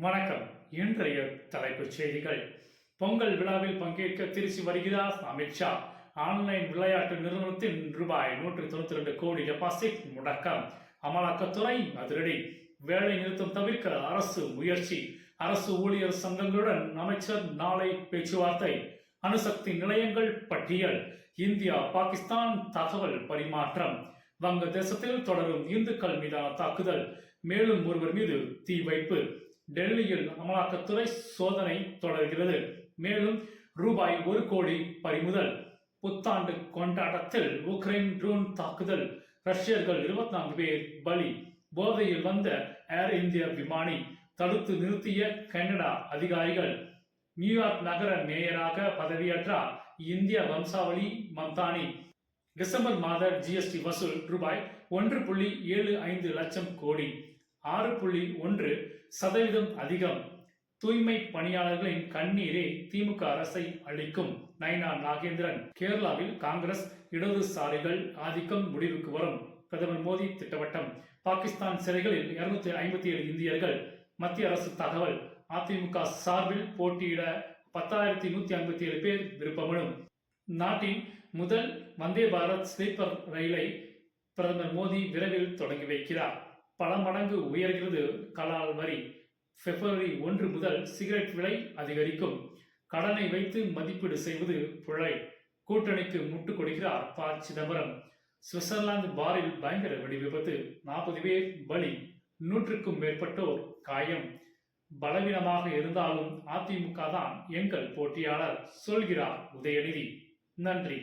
வணக்கம். இன்றைய தலைப்புச் செய்திகள். பொங்கல் விழாவில் பங்கேற்க திருச்சி வருகிறார் அமித்ஷா. ஆன்லைன் விளையாட்டு நிறுவனத்தின் ரூபாய் 192 கோடி டெபாசிட் முடக்கம். அமலாக்கத்துறை அதிரடி. வேலை நிறுத்தம் தவிர்க்க அரசு முயற்சி. அரசு ஊழியர் சங்கங்களுடன் அமைச்சர் நாளை பேச்சுவார்த்தை. அணுசக்தி நிலையங்கள் பட்டியல். இந்தியா பாகிஸ்தான் தகவல் பரிமாற்றம். வங்கதேசத்தில் தொடரும் இந்துக்கள் மீதான தாக்குதல். மேலும் ஒருவர் மீது தீ வைப்பு. டெல்லியில் அமலாக்கத்துறை சோதனை தொடர்கிறது. மேலும் ரூபாய் 1 கோடி பறிமுதல். புத்தாண்டு கொண்டாட்டத்தில் உக்ரைன் ட்ரோன் தாக்குதல். ரஷ்யர்கள் 24 பேர் பலி. போதையில் வந்த ஏர் இந்தியா விமானி தடுத்து நிறுத்திய கனடா அதிகாரிகள். நியூயார்க் நகர மேயராக பதவியேற்றார் இந்திய வம்சாவளி மம்தானி. டிசம்பர் மாத ஜிஎஸ்டி வசூல் ரூபாய் 1.75 லட்சம் கோடி, 6.1% அதிகம். தூய்மை பணியாளர்களின் கண்ணீரே திமுக அரசை அளிக்கும். நைனா நாகேந்திரன். கேரளாவில் காங்கிரஸ் இடதுசாரிகள் ஆதிக்கம் முடிவுக்கு வரும். பிரதமர் மோடி திட்டவட்டம். பாகிஸ்தான் சிறைகளில் 257 இந்தியர்கள். மத்திய அரசு தகவல். அதிமுக சார்பில் போட்டியிட 10,157 பேர் விருப்பமனு. நாட்டின் முதல் வந்தே பாரத் ஸ்லீப்பர் ரயிலை பிரதமர் மோடி விரைவில் தொடங்கி வைக்கிறார். பல மடங்கு உயர்கிறது கலால் வரி. பிப்ரவரி 1 முதல் சிகரெட் விலை அதிகரிக்கும். கடனை வைத்து மதிப்பீடு செய்வது பிழை. கூட்டணிக்கு முட்டுக் கொடுக்கிறார் ப. சிதம்பரம். சுவிட்சர்லாந்து பாரில் பயங்கர வெடி விபத்து. 40 பேர் பலி, 100க்கும் மேற்பட்டோர் காயம். பலவீனமாக இருந்தாலும் அதிமுக தான் எங்கள் போட்டியாளர், சொல்கிறார் உதயநிதி. நன்றி.